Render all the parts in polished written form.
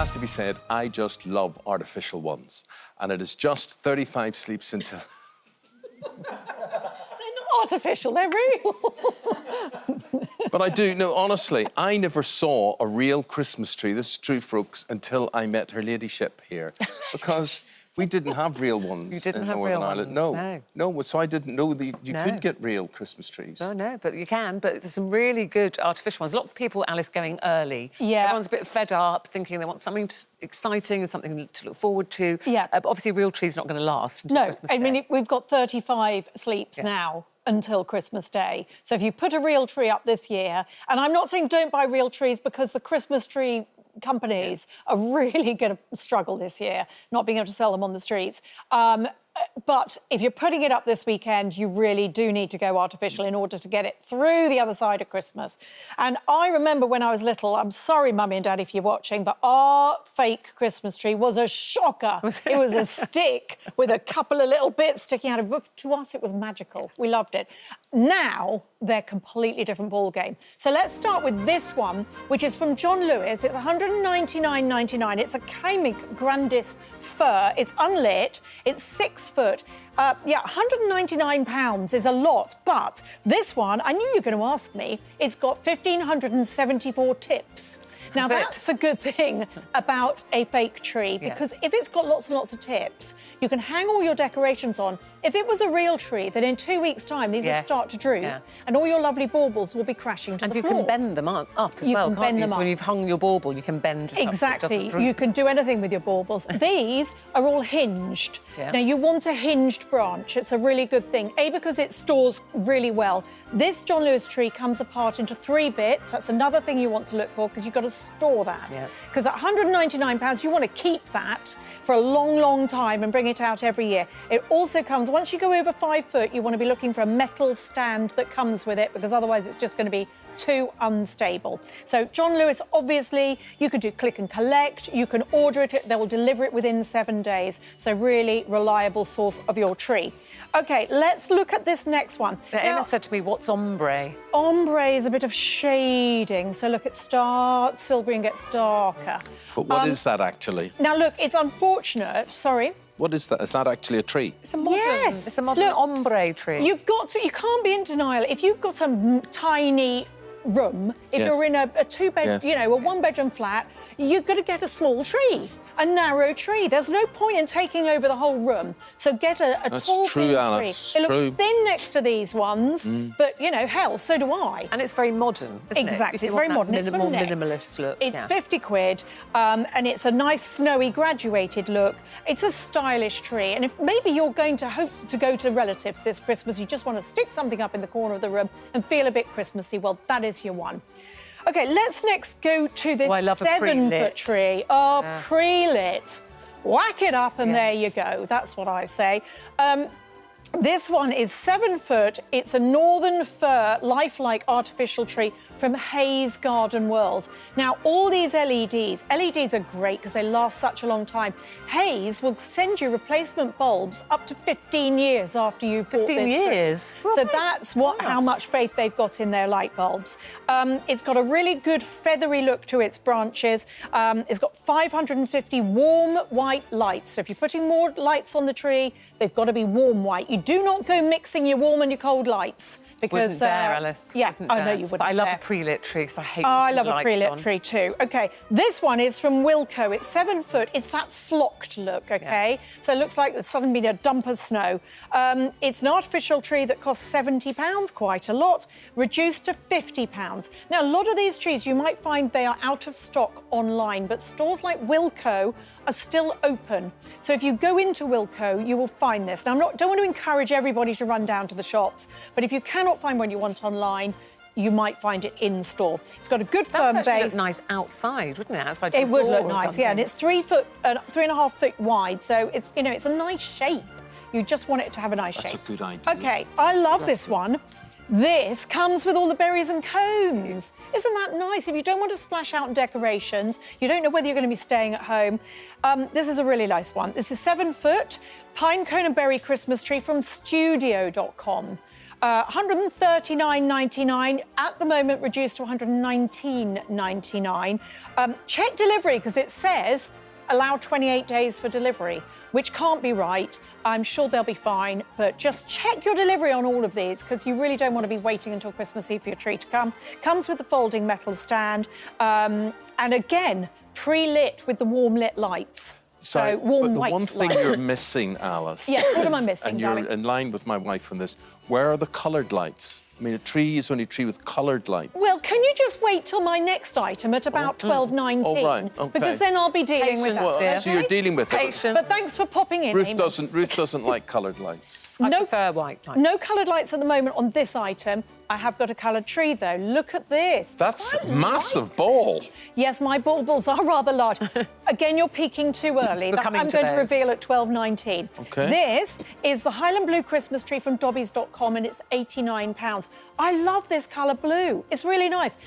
has to be said, I just love artificial ones. And it is just 35 sleeps into... Artificial, they're real. But I do, no, honestly, I never saw a real Christmas tree, this is true, folks, until I met her ladyship here. Because we didn't have real ones. You didn't in have Northern real Ireland. ones? No, so I didn't know that you No. could get real Christmas trees. No, but you can. But there's some really good artificial ones. A lot of people, Alice, going early. Yeah. Everyone's a bit fed up, thinking they want something exciting and something to look forward to. Yeah. But obviously, real trees not going to last until No, Christmas I Day. mean, we've got 35 sleeps now until Christmas Day. So if you put a real tree up this year, and I'm not saying don't buy real trees because the Christmas tree companies are really going to struggle this year, not being able to sell them on the streets. But if you're putting it up this weekend, you really do need to go artificial in order to get it through the other side of Christmas. And I remember when I was little, I'm sorry, Mummy and Dad, if you're watching, but our fake Christmas tree was a shocker. It was a stick with a couple of little bits sticking out of it. To us, it was magical. We loved it. Now, they're completely different ball game. So let's start with this one, which is from John Lewis. It's $199.99. It's a Camaic Grandis fir. It's unlit. It's 6 foot. £199 is a lot, but this one, I knew you were going to ask me, it's got 1,574 tips. Now, that's a good thing about a fake tree, because if it's got lots and lots of tips, you can hang all your decorations on. If it was a real tree, then in 2 weeks' time, these will start to droop, and all your lovely baubles will be crashing to the floor. And you can bend them up as well, can't you? So when you've hung your bauble, you can bend it up. Exactly. You can do anything with your baubles. These are all hinged. Now, you want a hinged branch. It's a really good thing. A, because it stores really well. This John Lewis tree comes apart into 3 bits. That's another thing you want to look for, because you've got to store that. Because at £199, you want to keep that for a long, long time and bring it out every year. It also comes, once you go over 5 foot, you want to be looking for a metal stand that comes with it, because otherwise it's just going to be too unstable. So John Lewis, obviously, you could do click and collect, you can order it, they will deliver it within 7 days. So really reliable source of your tree. OK, let's look at this next one. Emma said to me, what's ombre? Ombre is a bit of shading. So look, it starts silvery and gets darker. But what is that actually? Now look, it's unfortunate, sorry. What is that? Is that actually a tree? It's a modern, it's a modern ombre tree. You've got to, you can't be in denial. If you've got a tiny room, if you're in a 2-bed, you know, a 1-bedroom flat, you're going to get a small tree, a narrow tree. There's no point in taking over the whole room. So get a tall, thin tree. It looks thin next to these ones, but, you know, hell, so do I. And it's very modern, isn't it? Exactly, it's very modern. It's more minimalist look. It's 50 quid, and it's a nice, snowy, graduated look. It's a stylish tree, and if maybe you're going to hope to go to relatives this Christmas, you just want to stick something up in the corner of the room and feel a bit Christmassy, well, that is your one. OK, let's next go to this 7-foot tree. Oh, pre-lit. Whack it up and there you go. That's what I say. This one is 7 foot. It's a northern fir, lifelike artificial tree from Hayes Garden World. Now, all these LEDs are great because they last such a long time. Hayes will send you replacement bulbs up to 15 years after you've bought this 15 years? Tree. So that's how much faith they've got in their light bulbs. It's got a really good feathery look to its branches. It's got 550 warm white lights. So if you're putting more lights on the tree, they've got to be warm white. You do not go mixing your warm and your cold lights. Because, wouldn't dare, Alice. Yeah, I know you wouldn't. But I love dare. a pre-lit tree because I hate I love a pre-lit tree too. OK, this one is from Wilko. It's 7 foot. It's that flocked look, OK? So it looks like there's suddenly been a dump of snow. It's an artificial tree that costs £70, quite a lot, reduced to £50. Now, a lot of these trees, you might find they are out of stock online, but stores like Wilko are still open. So if you go into Wilko, you will find this. Now, don't want to encourage everybody to run down to the shops, but if you cannot find one you want online, you might find it in store. It's got a good firm base. That would look nice outside, wouldn't it? Outside. It would look nice, yeah. And it's 3.5 foot wide, so it's, you know, it's a nice shape. You just want it to have a nice shape. That's a good idea. OK, I love this one. This comes with all the berries and cones. Isn't that nice? If you don't want to splash out in decorations, you don't know whether you're going to be staying at home, this is a really nice one. This is 7 foot, pine cone and berry Christmas tree from studio.com. 139.99 at the moment, reduced to 119.99. Check delivery, because it says allow 28 days for delivery, which can't be right. I'm sure they'll be fine, but just check your delivery on all of these, because you really don't want to be waiting until Christmas Eve for your tree to come. Comes with the folding metal stand, and again, pre-lit with the warm lit lights. Sorry, So warm but the white one thing lights. you're missing, Alice. Yes, what am I missing, And you're darling? in line with my wife on this. Where are the coloured lights? I mean, a tree is only a tree with coloured lights. Well, can you just wait till my next item at about 12.19? Oh, right, okay. Because then I'll be dealing with that. Patience, dear. So you're dealing with it. Patient. But thanks for popping in, Ruth Eamonn. doesn't like coloured lights. I No- prefer white light. No coloured lights at the moment on this item. I have got a coloured tree, though. Look at this. That's a Quite massive light. ball. Yes, my baubles are rather large. Again, you're peaking too early. We're coming I'm to going to those. reveal at 12.19. Okay. This is the Highland Blue Christmas tree from dobbies.com, and it's £89. I love this colour blue. It's really nice.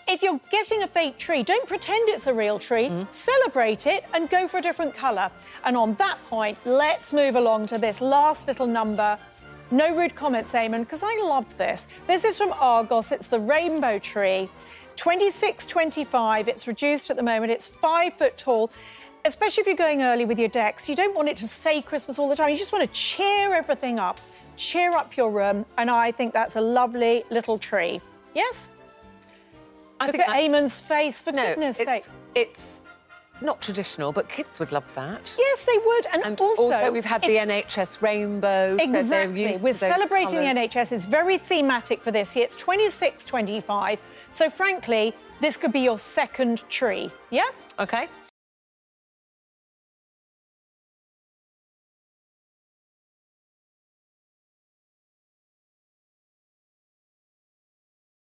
If you're getting a fake tree, don't pretend it's a real tree. Celebrate it and go for a different colour. And on that point, let's move along to this last little number. No rude comments, Eamonn, because I love this. This is from Argos. It's the rainbow tree. 26.25. It's reduced at the moment. It's 5 foot tall. Especially if you're going early with your decks, you don't want it to say Christmas all the time. You just want to cheer everything up, cheer up your room. And I think that's a lovely little tree. Yes? Look at Eamonn's face, for goodness sake. It's not traditional, but kids would love that. Yes, they would. And also we've had the NHS rainbow. So they're Exactly. used We're to those celebrating colours. the NHS. It's very thematic for this year. It's 26.25. So frankly, this could be your second tree. Yeah? OK.